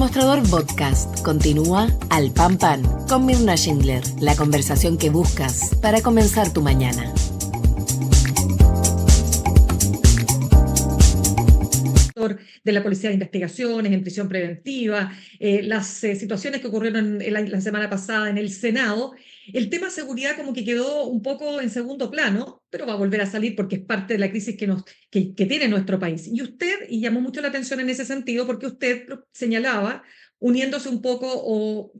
Mostrador Podcast continúa al pan pan con Mirna Schindler, la conversación que buscas para comenzar tu mañana. De la Policía de Investigaciones, en prisión preventiva, las situaciones que ocurrieron la semana pasada en el Senado, el tema seguridad como que quedó un poco en segundo plano, pero va a volver a salir porque es parte de la crisis que tiene nuestro país. Y llamó mucho la atención en ese sentido porque usted señalaba, uniéndose un poco o,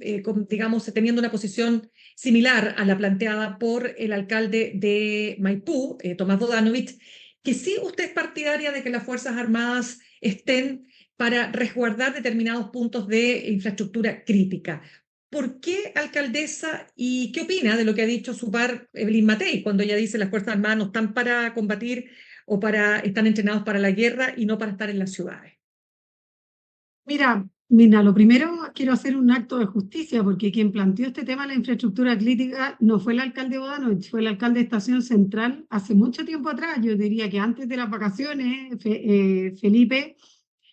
digamos, teniendo una posición similar a la planteada por el alcalde de Maipú, Tomás Bodanovich, que sí usted es partidaria de que las Fuerzas Armadas estén para resguardar determinados puntos de infraestructura crítica. ¿Por qué, alcaldesa, y qué opina de lo que ha dicho su par Evelyn Matei cuando ella dice las Fuerzas Armadas no están para combatir o están entrenados para la guerra y no para estar en las ciudades? Mira, Mina, lo primero quiero hacer un acto de justicia porque quien planteó este tema de la infraestructura crítica no fue el alcalde Bodanovich, fue el alcalde de Estación Central hace mucho tiempo atrás, yo diría que antes de las vacaciones, Felipe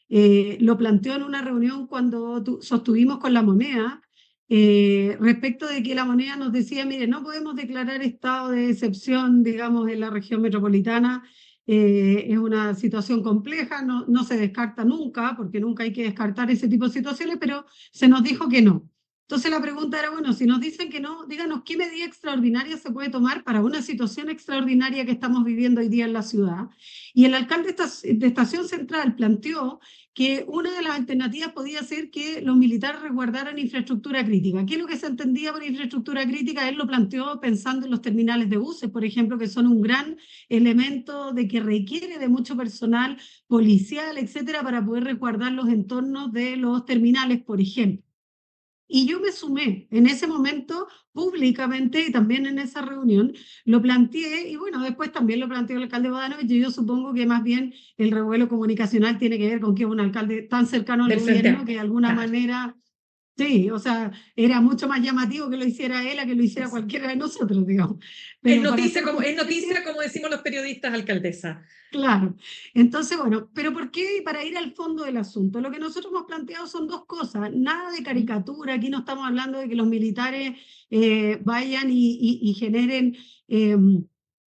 lo planteó en una reunión cuando sostuvimos con La Moneda, respecto de que La Moneda nos decía, mire, no podemos declarar estado de excepción, digamos, en la región metropolitana. Es una situación compleja, no se descarta nunca, porque nunca hay que descartar ese tipo de situaciones, pero se nos dijo que no. Entonces la pregunta era, bueno, si nos dicen que no, díganos qué medida extraordinaria se puede tomar para una situación extraordinaria que estamos viviendo hoy día en la ciudad. Y el alcalde de Estación Central planteó que una de las alternativas podía ser que los militares resguardaran infraestructura crítica. ¿Qué es lo que se entendía por infraestructura crítica? Él lo planteó pensando en los terminales de buses, por ejemplo, que son un gran elemento de que requiere de mucho personal policial, etcétera, para poder resguardar los entornos de los terminales, por ejemplo. Y yo me sumé en ese momento públicamente y también en esa reunión lo planteé y bueno, después también lo planteó el alcalde Bodanovich y yo supongo que más bien el revuelo comunicacional tiene que ver con que es un alcalde tan cercano al gobierno que de alguna manera, sí, o sea, era mucho más llamativo que lo hiciera él a que lo hiciera cualquiera de nosotros, digamos. Pero es noticia, como decimos los periodistas, alcaldesa. Claro. Entonces, bueno, pero ¿por qué? Para ir al fondo del asunto. Lo que nosotros hemos planteado son dos cosas. Nada de caricatura. Aquí no estamos hablando de que los militares vayan y generen,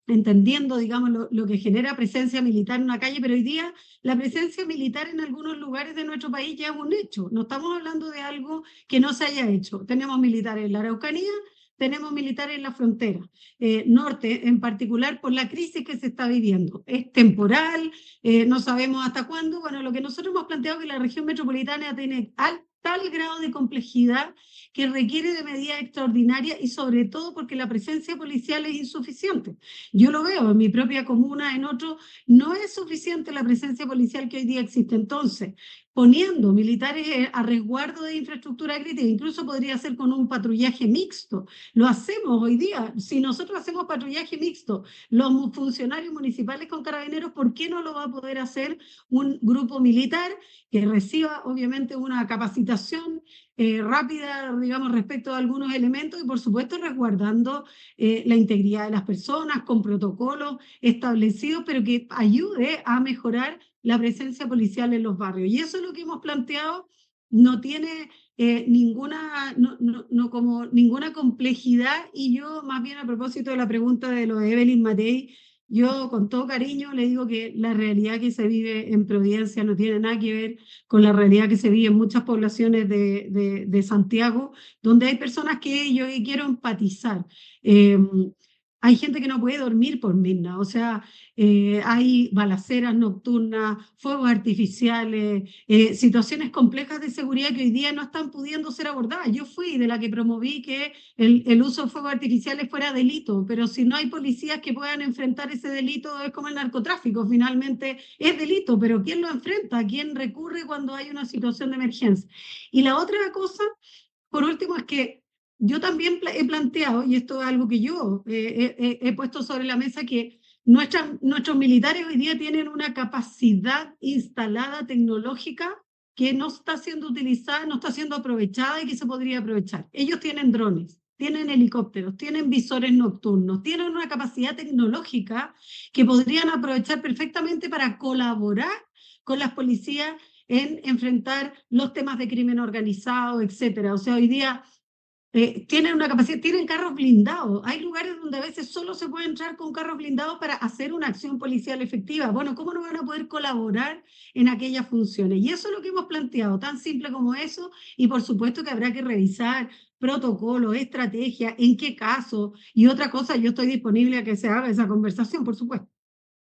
entendiendo, digamos, lo que genera presencia militar en una calle, pero hoy día la presencia militar en algunos lugares de nuestro país ya es un hecho. No estamos hablando de algo que no se haya hecho. Tenemos militares en la Araucanía, tenemos militares en la frontera norte, en particular por la crisis que se está viviendo. Es temporal, no sabemos hasta cuándo. Bueno, lo que nosotros hemos planteado es que la región metropolitana tiene tal grado de complejidad que requiere de medidas extraordinarias y sobre todo porque la presencia policial es insuficiente. Yo lo veo en mi propia comuna, en otro, no es suficiente la presencia policial que hoy día existe. Entonces, poniendo militares a resguardo de infraestructura crítica, incluso podría ser con un patrullaje mixto. Lo hacemos hoy día. Si nosotros hacemos patrullaje mixto, los funcionarios municipales con carabineros, ¿por qué no lo va a poder hacer un grupo militar que reciba obviamente una capacitación rápida, digamos, respecto a algunos elementos y por supuesto resguardando la integridad de las personas con protocolos establecidos, pero que ayude a mejorar la presencia policial en los barrios? Y eso es lo que hemos planteado. No tiene como ninguna complejidad y yo más bien a propósito de la pregunta de lo de Evelyn Matei, yo con todo cariño le digo que la realidad que se vive en Providencia no tiene nada que ver con la realidad que se vive en muchas poblaciones de Santiago, donde hay personas que yo quiero empatizar. Hay gente que no puede dormir por Mirna, o sea, hay balaceras nocturnas, fuegos artificiales, situaciones complejas de seguridad que hoy día no están pudiendo ser abordadas. Yo fui de la que promoví que el uso de fuegos artificiales fuera delito, pero si no hay policías que puedan enfrentar ese delito es como el narcotráfico, finalmente es delito, pero ¿quién lo enfrenta? ¿Quién recurre cuando hay una situación de emergencia? Y la otra cosa, por último, es que yo también he planteado, y esto es algo que yo he puesto sobre la mesa, que nuestros militares hoy día tienen una capacidad instalada tecnológica que no está siendo utilizada, no está siendo aprovechada y que se podría aprovechar. Ellos tienen drones, tienen helicópteros, tienen visores nocturnos, tienen una capacidad tecnológica que podrían aprovechar perfectamente para colaborar con las policías en enfrentar los temas de crimen organizado, etcétera. O sea, hoy día tienen una capacidad, tienen carros blindados. Hay lugares donde a veces solo se puede entrar con carros blindados para hacer una acción policial efectiva. Bueno, ¿cómo no van a poder colaborar en aquellas funciones? Y eso es lo que hemos planteado, tan simple como eso, y por supuesto que habrá que revisar protocolos, estrategias, en qué caso, y otra cosa, yo estoy disponible a que se haga esa conversación, por supuesto.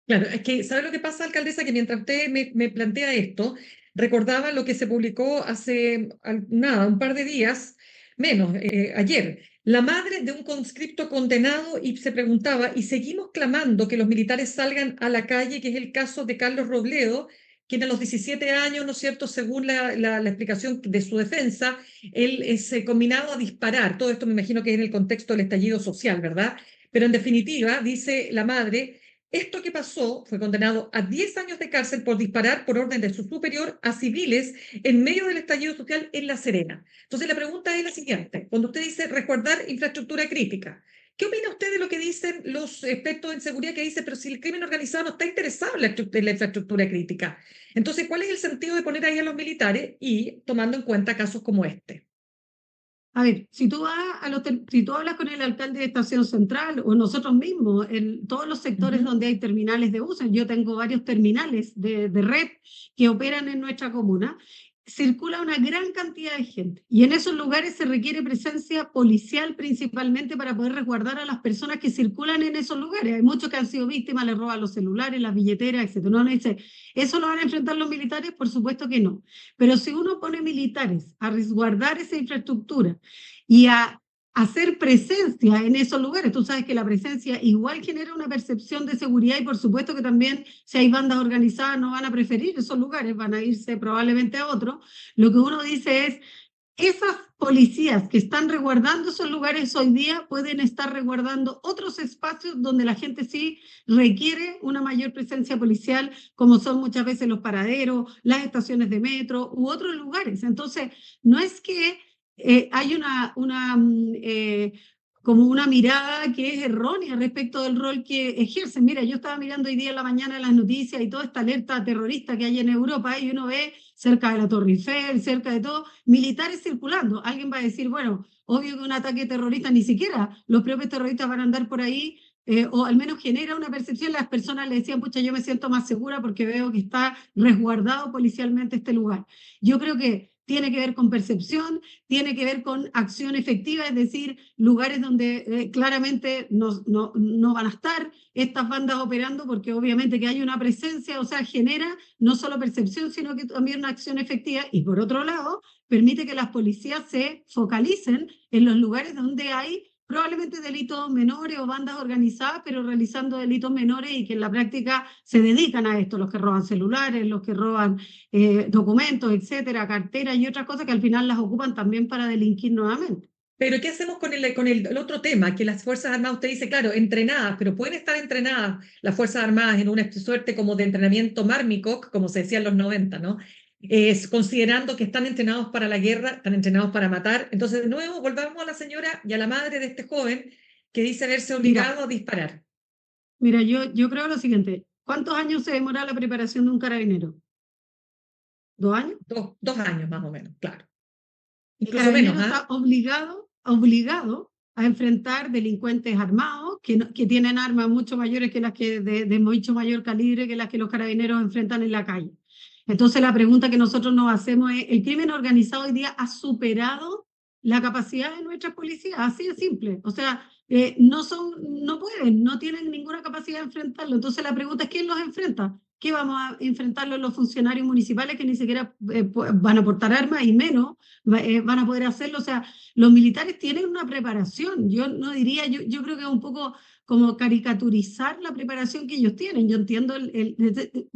Claro, es que, ¿sabe lo que pasa, alcaldesa? Que mientras usted me plantea esto, recordaba lo que se publicó hace nada, un par de días, menos, ayer. La madre de un conscripto condenado y se preguntaba, ¿y seguimos clamando que los militares salgan a la calle, que es el caso de Carlos Robledo, quien a los 17 años, ¿no es cierto?, según la explicación de su defensa, él es combinado a disparar. Todo esto me imagino que es en el contexto del estallido social, ¿verdad? Pero en definitiva, dice la madre, esto que pasó fue condenado a 10 años de cárcel por disparar por orden de su superior a civiles en medio del estallido social en La Serena. Entonces la pregunta es la siguiente. Cuando usted dice resguardar infraestructura crítica, ¿qué opina usted de lo que dicen los expertos en seguridad que dicen, pero si el crimen organizado no está interesado en la infraestructura crítica? Entonces, ¿cuál es el sentido de poner ahí a los militares y tomando en cuenta casos como este? A ver, si tú hablas con el alcalde de Estación Central o nosotros mismos, en todos los sectores donde hay terminales de buses, yo tengo varios terminales de red que operan en nuestra comuna, circula una gran cantidad de gente y en esos lugares se requiere presencia policial principalmente para poder resguardar a las personas que circulan en esos lugares. Hay muchos que han sido víctimas, les roban los celulares, las billeteras, etcétera. No dice, ¿eso lo van a enfrentar los militares? Por supuesto que no. Pero si uno pone militares a resguardar esa infraestructura y a hacer presencia en esos lugares. Tú sabes que la presencia igual genera una percepción de seguridad y por supuesto que también si hay bandas organizadas no van a preferir esos lugares, van a irse probablemente a otros. Lo que uno dice es, esas policías que están resguardando esos lugares hoy día pueden estar resguardando otros espacios donde la gente sí requiere una mayor presencia policial, como son muchas veces los paraderos, las estaciones de metro u otros lugares. Entonces, no es que hay como una mirada que es errónea respecto del rol que ejercen. Mira, yo estaba mirando hoy día en la mañana las noticias y toda esta alerta terrorista que hay en Europa y uno ve cerca de la Torre Eiffel, cerca de todo, militares circulando. Alguien va a decir, bueno, obvio que un ataque terrorista ni siquiera los propios terroristas van a andar por ahí, o al menos genera una percepción. Las personas le decían, pucha, yo me siento más segura porque veo que está resguardado policialmente este lugar. Yo creo que tiene que ver con percepción, tiene que ver con acción efectiva, es decir, lugares donde claramente no van a estar estas bandas operando, porque obviamente que hay una presencia, o sea, genera no solo percepción, sino que también una acción efectiva, y por otro lado, permite que las policías se focalicen en los lugares donde hay probablemente delitos menores o bandas organizadas, pero realizando delitos menores y que en la práctica se dedican a esto, los que roban celulares, los que roban documentos, etcétera, carteras y otras cosas que al final las ocupan también para delinquir nuevamente. Pero ¿qué hacemos con el otro tema? Que las Fuerzas Armadas, usted dice, claro, entrenadas, pero pueden estar entrenadas las Fuerzas Armadas en una suerte como de entrenamiento Marmicoc, como se decía en los 90, ¿no? Considerando que están entrenados para la guerra, están entrenados para matar. Entonces, de nuevo, volvamos a la señora y a la madre de este joven que dice verse obligado a disparar. Mira, yo creo lo siguiente. ¿Cuántos años se demora la preparación de un carabinero? ¿2 años? 2 años más o menos, claro. El Incluso menos, carabinero está obligado a enfrentar delincuentes armados que tienen armas mucho mayores que las que de mucho mayor calibre que las que los carabineros enfrentan en la calle. Entonces la pregunta que nosotros nos hacemos es, ¿el crimen organizado hoy día ha superado la capacidad de nuestras policías? Así de simple. O sea, no pueden, no tienen ninguna capacidad de enfrentarlo. Entonces la pregunta es, ¿quién los enfrenta? ¿Qué vamos a enfrentarlo los funcionarios municipales que ni siquiera van a portar armas y menos van a poder hacerlo? O sea, los militares tienen una preparación. Yo no diría, yo creo que es un poco como caricaturizar la preparación que ellos tienen. Yo entiendo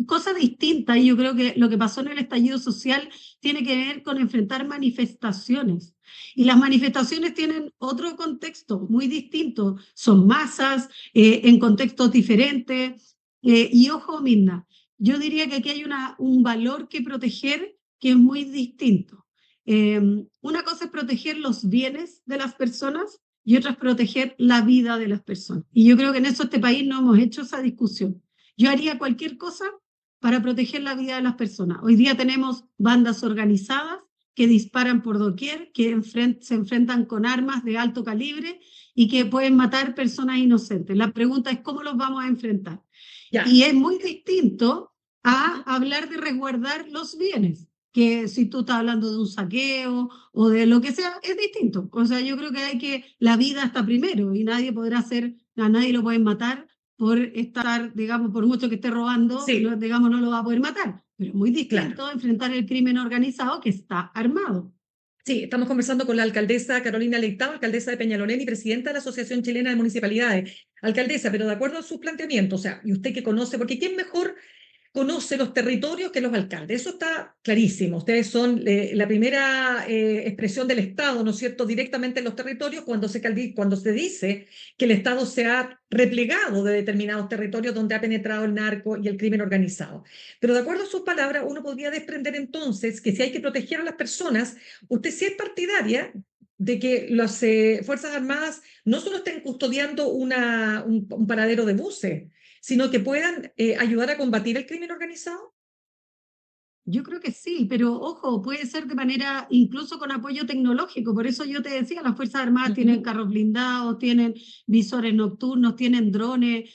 cosas distintas y yo creo que lo que pasó en el estallido social tiene que ver con enfrentar manifestaciones. Y las manifestaciones tienen otro contexto muy distinto. Son masas, en contextos diferentes. Y ojo, Mirna, yo diría que aquí hay un valor que proteger que es muy distinto. Una cosa es proteger los bienes de las personas y otra es proteger la vida de las personas. Y yo creo que en eso este país no hemos hecho esa discusión. Yo haría cualquier cosa para proteger la vida de las personas. Hoy día tenemos bandas organizadas que disparan por doquier, que se enfrentan con armas de alto calibre y que pueden matar personas inocentes. La pregunta es cómo los vamos a enfrentar. Ya. Y es muy distinto a hablar de resguardar los bienes, que si tú estás hablando de un saqueo o de lo que sea, es distinto. O sea, yo creo que la vida está primero y nadie podrá hacer, a nadie lo pueden matar por estar, digamos, por mucho que esté robando, Sí, digamos, no lo va a poder matar. Pero es muy distinto claro. enfrentar el crimen organizado que está armado. Sí, estamos conversando con la alcaldesa Carolina Leitao, alcaldesa de Peñalolén y presidenta de la Asociación Chilena de Municipalidades. Alcaldesa, pero de acuerdo a sus planteamientos, o sea, y usted que conoce, porque ¿quién mejor conoce los territorios que los alcaldes? Eso está clarísimo. Ustedes son la primera expresión del Estado, ¿no es cierto?, directamente en los territorios cuando se dice que el Estado se ha replegado de determinados territorios donde ha penetrado el narco y el crimen organizado. Pero de acuerdo a sus palabras, uno podría desprender entonces que si hay que proteger a las personas, usted sí es partidaria de que las Fuerzas Armadas no solo estén custodiando un paradero de buses, sino que puedan ayudar a combatir el crimen organizado? Yo creo que sí, pero ojo, puede ser de manera incluso con apoyo tecnológico. Por eso yo te decía, las Fuerzas Armadas tienen carros blindados, tienen visores nocturnos, tienen drones.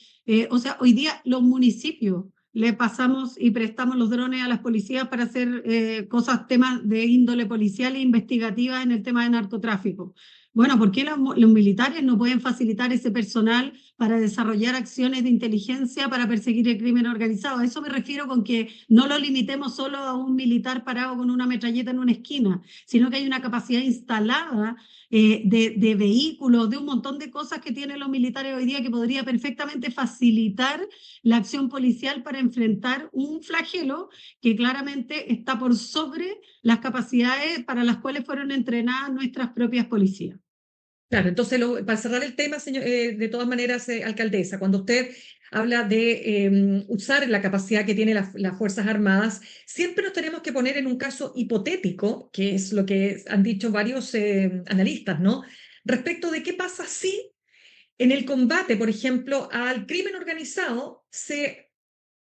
O sea, hoy día los municipios le pasamos y prestamos los drones a las policías para hacer cosas, temas de índole policial e investigativa en el tema de narcotráfico. Bueno, ¿por qué los militares no pueden facilitar ese personal para desarrollar acciones de inteligencia para perseguir el crimen organizado? A eso me refiero con que no lo limitemos solo a un militar parado con una metralleta en una esquina, sino que hay una capacidad instalada de vehículos, de un montón de cosas que tienen los militares hoy día que podría perfectamente facilitar la acción policial para enfrentar un flagelo que claramente está por sobre las capacidades para las cuales fueron entrenadas nuestras propias policías. Claro, entonces para cerrar el tema, señor, de todas maneras, alcaldesa, cuando usted habla de usar la capacidad que tienen las Fuerzas Armadas, siempre nos tenemos que poner en un caso hipotético, que es lo que han dicho varios analistas, ¿no? Respecto de qué pasa si en el combate, por ejemplo, al crimen organizado se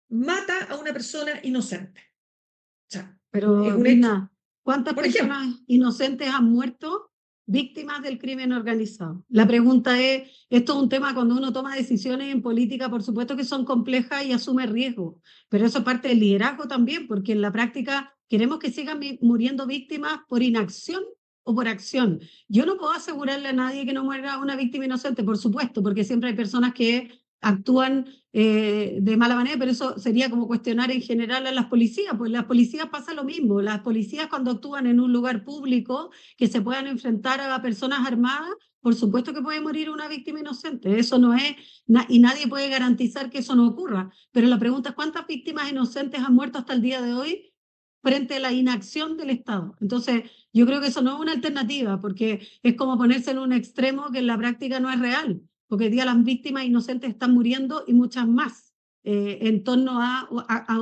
mata a una persona inocente. O sea, es Pero, un hecho. Mirna, ¿cuántas Por ejemplo, personas inocentes han muerto víctimas del crimen organizado? La pregunta es, esto es un tema cuando uno toma decisiones en política, por supuesto que son complejas y asume riesgos, pero eso es parte del liderazgo también, porque en la práctica queremos que sigan muriendo víctimas por inacción o por acción. Yo no puedo asegurarle a nadie que no muera una víctima inocente, por supuesto, porque siempre hay personas que actúan de mala manera, pero eso sería como cuestionar en general a las policías, pues las policías pasa lo mismo, las policías cuando actúan en un lugar público que se puedan enfrentar a personas armadas, por supuesto que puede morir una víctima inocente, eso no es, y nadie puede garantizar que eso no ocurra, pero la pregunta es cuántas víctimas inocentes han muerto hasta el día de hoy frente a la inacción del Estado. Entonces, yo creo que eso no es una alternativa, porque es como ponerse en un extremo que en la práctica no es real, porque hoy día las víctimas inocentes están muriendo y muchas más en torno a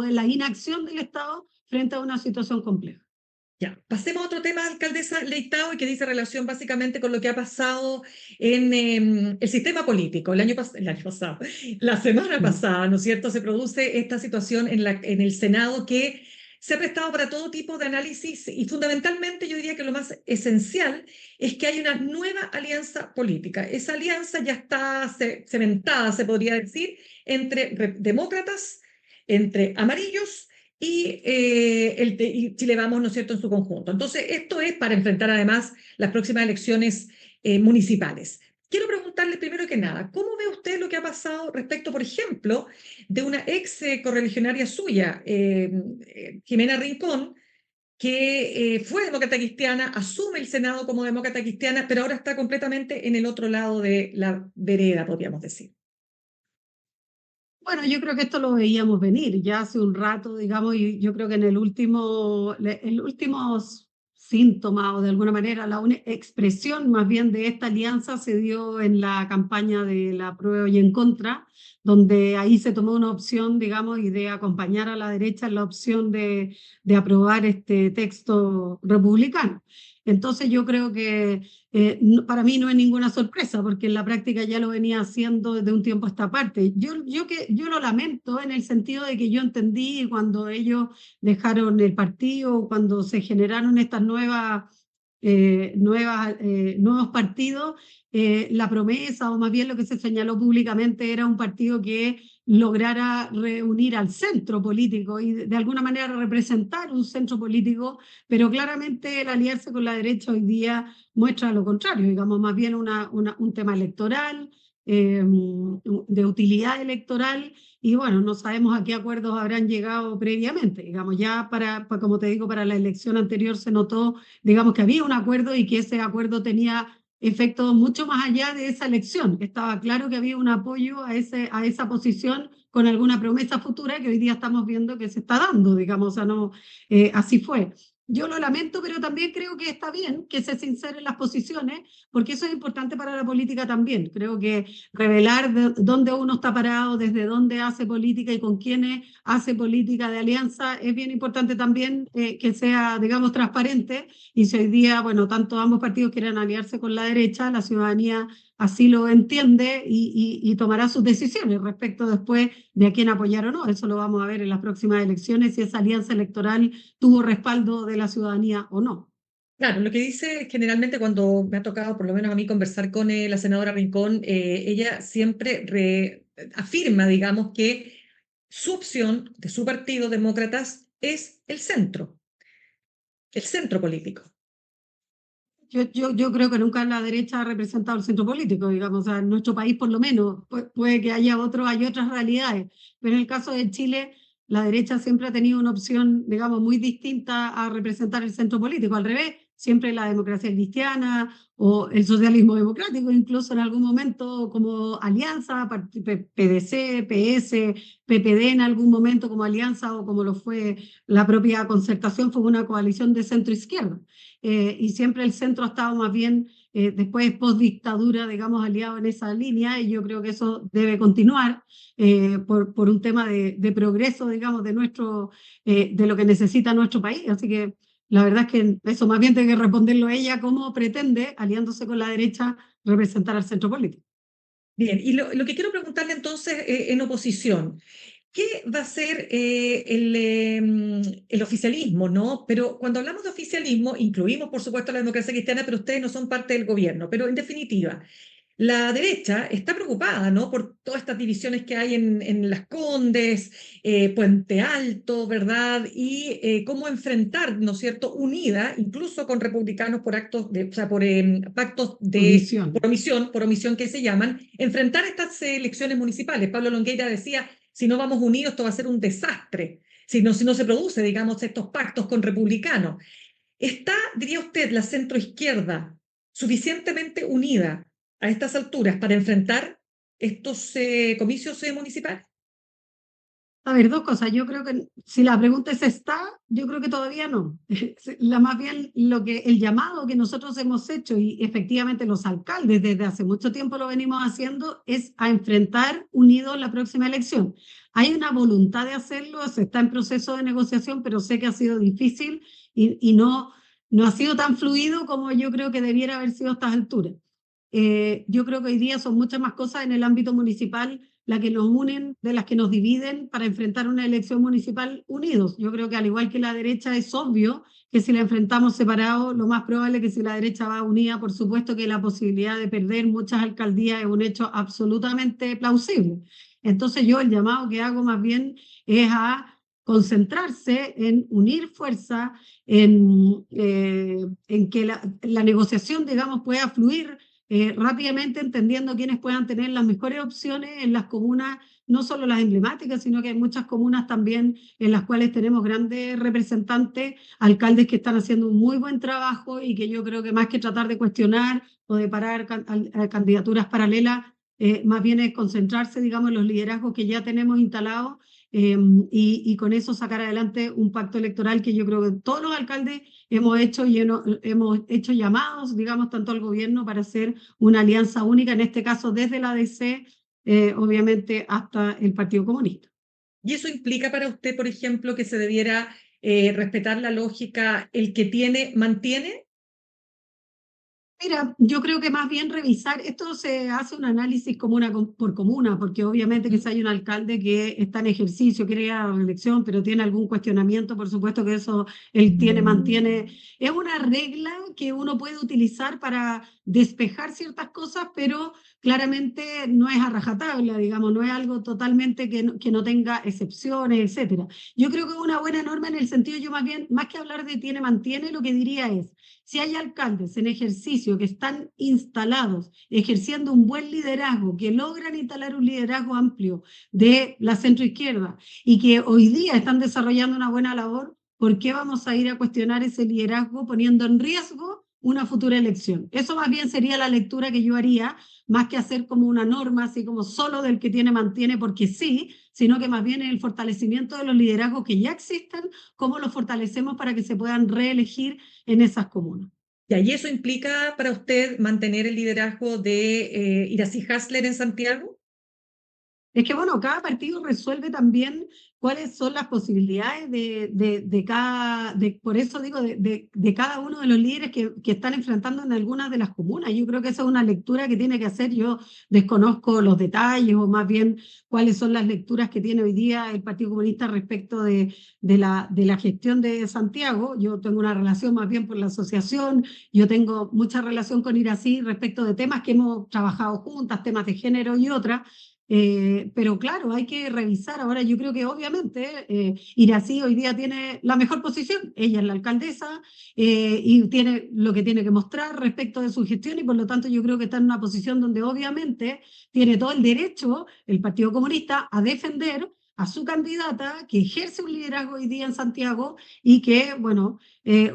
la inacción del Estado frente a una situación compleja. ya, pasemos a otro tema, alcaldesa Leitao, y que dice relación básicamente con lo que ha pasado en el sistema político. El año pasado, la semana pasada, ¿no es cierto?, se produce esta situación en el Senado que se ha prestado para todo tipo de análisis y fundamentalmente yo diría que lo más esencial es que hay una nueva alianza política. Esa alianza ya está cementada, se podría decir, entre demócratas, entre amarillos y Chile Vamos, ¿no es cierto?, en su conjunto. Entonces, esto es para enfrentar además las próximas elecciones municipales. Quiero preguntarle primero que nada, ¿cómo ve usted lo que ha pasado respecto, por ejemplo, de una ex correligionaria suya, Jimena Rincón, que fue demócrata cristiana, asume el Senado como demócrata cristiana, pero ahora está completamente en el otro lado de la vereda, podríamos decir? Bueno, yo creo que esto lo veíamos venir ya hace un rato, digamos, y yo creo que en el último síntoma o de alguna manera la expresión más bien de esta alianza se dio en la campaña de la prueba y en contra, donde ahí se tomó una opción, digamos, y de acompañar a la derecha en la opción de aprobar este texto republicano. Entonces yo creo que para mí no es ninguna sorpresa, porque en la práctica ya lo venía haciendo desde un tiempo a esta parte. Yo lo lamento en el sentido de que yo entendí cuando ellos dejaron el partido, cuando se generaron estas nuevos partidos, la promesa, o más bien lo que se señaló públicamente, era un partido que lograra reunir al centro político y de alguna manera representar un centro político, pero claramente el aliarse con la derecha hoy día muestra lo contrario, digamos, más bien un tema electoral, de utilidad electoral, y bueno, no sabemos a qué acuerdos habrán llegado previamente, digamos, ya como te digo, para la elección anterior se notó, digamos, que había un acuerdo y que ese acuerdo tenía efectos mucho más allá de esa elección. Estaba claro que había un apoyo a esa posición con alguna promesa futura que hoy día estamos viendo que se está dando, digamos, o sea, no, así fue. Yo lo lamento, pero también creo que está bien que se sinceren las posiciones, porque eso es importante para la política también. Creo que revelar dónde uno está parado, desde dónde hace política y con quiénes hace política de alianza, es bien importante también que sea, digamos, transparente. Y si hoy día, bueno, tanto ambos partidos quieren aliarse con la derecha, la ciudadanía así lo entiende y tomará sus decisiones respecto después de a quién apoyar o no. Eso lo vamos a ver en las próximas elecciones, si esa alianza electoral tuvo respaldo de la ciudadanía o no. Claro, lo que dice generalmente cuando me ha tocado, por lo menos a mí, conversar con la senadora Rincón, ella siempre afirma, digamos, que su opción de su partido, Demócratas, es el centro político. Yo creo que nunca la derecha ha representado el centro político, digamos, o sea, en nuestro país por lo menos, puede que hay otras realidades, pero en el caso de Chile, la derecha siempre ha tenido una opción, digamos, muy distinta a representar el centro político, al revés, siempre la democracia cristiana o el socialismo democrático, incluso en algún momento como alianza, PDC, PS, PPD en algún momento como alianza, o como lo fue la propia Concertación, fue una coalición de centro-izquierda. Y siempre el centro ha estado más bien, después post-dictadura, digamos, aliado en esa línea, y yo creo que eso debe continuar por un tema de progreso, digamos, de lo que necesita nuestro país. Así que la verdad es que eso más bien tiene que responderlo ella, cómo pretende, aliándose con la derecha, representar al centro político. Bien, y lo que quiero preguntarle entonces en oposición, ¿qué va a ser el oficialismo, no? Pero cuando hablamos de oficialismo, incluimos, por supuesto, la democracia cristiana, pero ustedes no son parte del gobierno. Pero en definitiva, la derecha está preocupada, ¿no? Por todas estas divisiones que hay en Las Condes, Puente Alto, ¿verdad? Y cómo enfrentar, ¿no es cierto?, unida, incluso con republicanos por actos de, o sea, por pactos de Omisión. por omisión que se llaman, enfrentar estas elecciones municipales. Pablo Longueira decía, si no vamos unidos, esto va a ser un desastre. Si no se produce, digamos, estos pactos con republicanos. ¿Está, diría usted, la centroizquierda suficientemente unida a estas alturas para enfrentar estos comicios municipales? A ver, dos cosas. Yo creo que si la pregunta es ¿está? Yo creo que todavía no. Más bien el llamado que nosotros hemos hecho, y efectivamente los alcaldes desde hace mucho tiempo lo venimos haciendo, es a enfrentar unidos la próxima elección. Hay una voluntad de hacerlo, se está en proceso de negociación, pero sé que ha sido difícil y no ha sido tan fluido como yo creo que debiera haber sido a estas alturas. Yo creo que hoy día son muchas más cosas en el ámbito municipal las que nos unen de las que nos dividen para enfrentar una elección municipal unidos. Yo creo que al igual que la derecha es obvio que si la enfrentamos separados, lo más probable es que si la derecha va unida, por supuesto que la posibilidad de perder muchas alcaldías es un hecho absolutamente plausible. Entonces yo el llamado que hago más bien es a concentrarse en unir fuerza, en que la negociación, digamos, pueda fluir rápidamente, entendiendo quiénes puedan tener las mejores opciones en las comunas, no solo las emblemáticas, sino que hay muchas comunas también en las cuales tenemos grandes representantes, alcaldes que están haciendo un muy buen trabajo y que yo creo que más que tratar de cuestionar o de parar candidaturas paralelas, más bien es concentrarse, digamos, en los liderazgos que ya tenemos instalados, y con eso sacar adelante un pacto electoral que yo creo que todos los alcaldes hemos hecho llamados, digamos, tanto al gobierno para hacer una alianza única, en este caso desde la DC, obviamente hasta el Partido Comunista. ¿Y eso implica para usted, por ejemplo, que se debiera respetar la lógica el que tiene, mantiene? Mira, yo creo que más bien revisar, esto se hace un análisis comuna por comuna, porque obviamente que si hay un alcalde que está en ejercicio, quiere ir a la elección, pero tiene algún cuestionamiento, por supuesto que eso él mantiene. Es una regla que uno puede utilizar para despejar ciertas cosas, pero claramente no es a rajatabla, digamos, no es algo totalmente que no tenga excepciones, etcétera. Yo creo que es una buena norma en el sentido, yo más bien, más que hablar de mantiene, lo que diría es, si hay alcaldes en ejercicio que están instalados, ejerciendo un buen liderazgo, que logran instalar un liderazgo amplio de la centroizquierda y que hoy día están desarrollando una buena labor, ¿por qué vamos a ir a cuestionar ese liderazgo poniendo en riesgo una futura elección? Eso más bien sería la lectura que yo haría, más que hacer como una norma, así como solo del que mantiene porque sí, sino que más bien es el fortalecimiento de los liderazgos que ya existen, cómo los fortalecemos para que se puedan reelegir en esas comunas. ¿Y eso implica para usted mantener el liderazgo de Iracy Hasler en Santiago? Es que, bueno, cada partido resuelve también cuáles son las posibilidades de cada, por eso digo, de cada uno de los líderes que están enfrentando en algunas de las comunas. Yo creo que esa es una lectura que tiene que hacer. Yo desconozco los detalles o más bien cuáles son las lecturas que tiene hoy día el Partido Comunista respecto de la gestión de Santiago. Yo tengo una relación más bien por la asociación, yo tengo mucha relación con Iracy respecto de temas que hemos trabajado juntas, temas de género y otras. Pero claro, hay que revisar. Ahora yo creo que obviamente Iracy hoy día tiene la mejor posición. Ella es la alcaldesa y tiene lo que tiene que mostrar respecto de su gestión y por lo tanto yo creo que está en una posición donde obviamente tiene todo el derecho el Partido Comunista a defender a su candidata que ejerce un liderazgo hoy día en Santiago y que, bueno,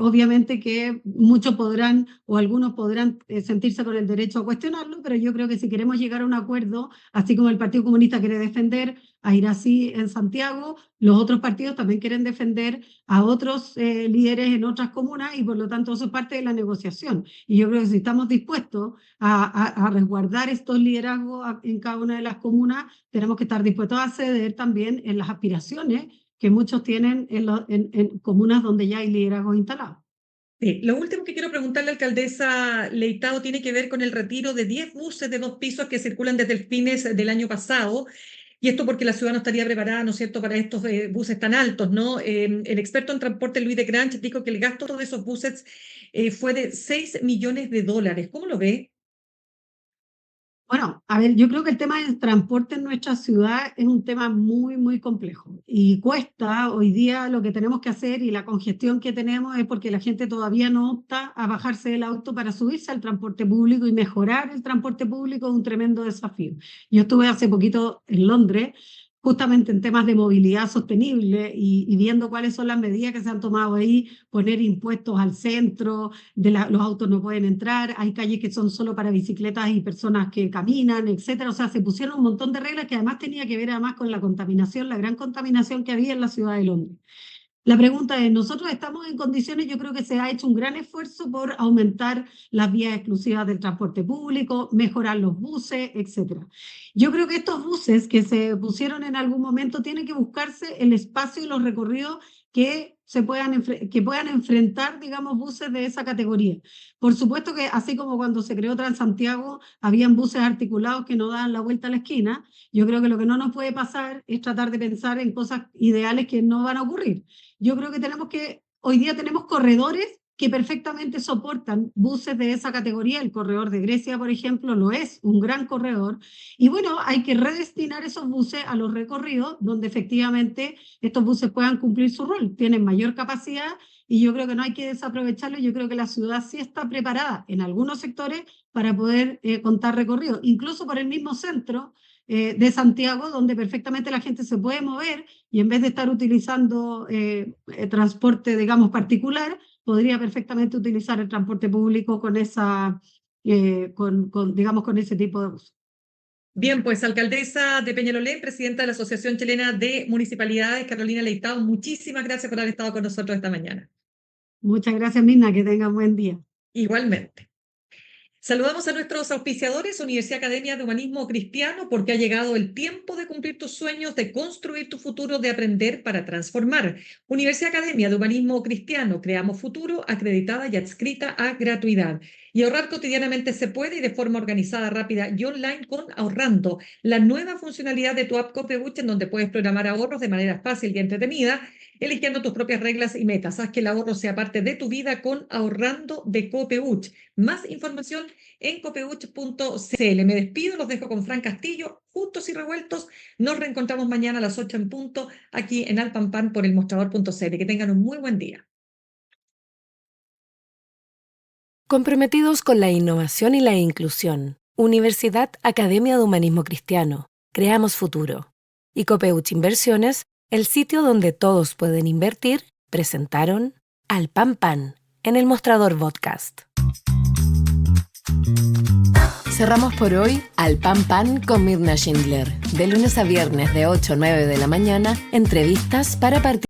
obviamente que muchos podrán o algunos podrán sentirse con el derecho a cuestionarlo, pero yo creo que si queremos llegar a un acuerdo, así como el Partido Comunista quiere defender a Iracy en Santiago, los otros partidos también quieren defender a otros líderes en otras comunas y por lo tanto eso es parte de la negociación. Y yo creo que si estamos dispuestos a resguardar estos liderazgos en cada una de las comunas, tenemos que estar dispuestos a ceder también en las aspiraciones que muchos tienen en comunas donde ya hay liderazgos instalados. Sí, lo último que quiero preguntarle, alcaldesa Leitao, tiene que ver con el retiro de 10 buses de 2 pisos que circulan desde el fines del año pasado. Y esto porque la ciudad no estaría preparada, ¿no es cierto?, para estos buses tan altos, ¿no? El experto en transporte Luis de Granch dijo que el gasto de esos buses fue de 6 millones de dólares. ¿Cómo lo ve? Bueno, a ver, yo creo que el tema del transporte en nuestra ciudad es un tema muy, muy complejo y cuesta hoy día lo que tenemos que hacer y la congestión que tenemos es porque la gente todavía no opta a bajarse del auto para subirse al transporte público y mejorar el transporte público es un tremendo desafío. Yo estuve hace poquito en Londres justamente en temas de movilidad sostenible y viendo cuáles son las medidas que se han tomado ahí, poner impuestos al centro, los autos no pueden entrar, hay calles que son solo para bicicletas y personas que caminan, etcétera. O sea, se pusieron un montón de reglas que además tenía que ver además con la contaminación, la gran contaminación que había en la ciudad de Londres. La pregunta es, nosotros estamos en condiciones, yo creo que se ha hecho un gran esfuerzo por aumentar las vías exclusivas del transporte público, mejorar los buses, etcétera. Yo creo que estos buses que se pusieron en algún momento tienen que buscarse el espacio y los recorridos que puedan enfrentar, digamos, buses de esa categoría. Por supuesto que así como cuando se creó Transantiago, habían buses articulados que no daban la vuelta a la esquina, yo creo que lo que no nos puede pasar es tratar de pensar en cosas ideales que no van a ocurrir. Yo creo que hoy día tenemos corredores que perfectamente soportan buses de esa categoría. El corredor de Grecia, por ejemplo, lo es, un gran corredor. Y bueno, hay que redestinar esos buses a los recorridos donde efectivamente estos buses puedan cumplir su rol. Tienen mayor capacidad y yo creo que no hay que desaprovecharlo. Yo creo que la ciudad sí está preparada en algunos sectores para poder contar recorridos, incluso por el mismo centro de Santiago, donde perfectamente la gente se puede mover y en vez de estar utilizando transporte, digamos, particular, podría perfectamente utilizar el transporte público digamos, con ese tipo de uso. Bien, pues alcaldesa de Peñalolén, presidenta de la Asociación Chilena de Municipalidades, Carolina Leitao, muchísimas gracias por haber estado con nosotros esta mañana. Muchas gracias, Mirna, que tengan buen día. Igualmente. Saludamos a nuestros auspiciadores, Universidad Academia de Humanismo Cristiano, porque ha llegado el tiempo de cumplir tus sueños, de construir tu futuro, de aprender para transformar. Universidad Academia de Humanismo Cristiano, creamos futuro, acreditada y adscrita a gratuidad. Y ahorrar cotidianamente se puede y de forma organizada, rápida y online con Ahorrando, la nueva funcionalidad de tu app Copeuch, en donde puedes programar ahorros de manera fácil y entretenida, eligiendo tus propias reglas y metas. Haz que el ahorro sea parte de tu vida con Ahorrando de Copeuch. Más información en copeuch.cl. Me despido, los dejo con Fran Castillo, juntos y revueltos. Nos reencontramos mañana a las 8 en punto aquí en Al Pan Pan por elmostrador.cl. Que tengan un muy buen día. Comprometidos con la innovación y la inclusión, Universidad Academia de Humanismo Cristiano, creamos futuro. Y Copeuch Inversiones, el sitio donde todos pueden invertir, presentaron Al Pan Pan en el Mostrador Podcast. Cerramos por hoy Al Pan Pan con Mirna Schindler. De lunes a viernes de 8 a 9 de la mañana, entrevistas para participar.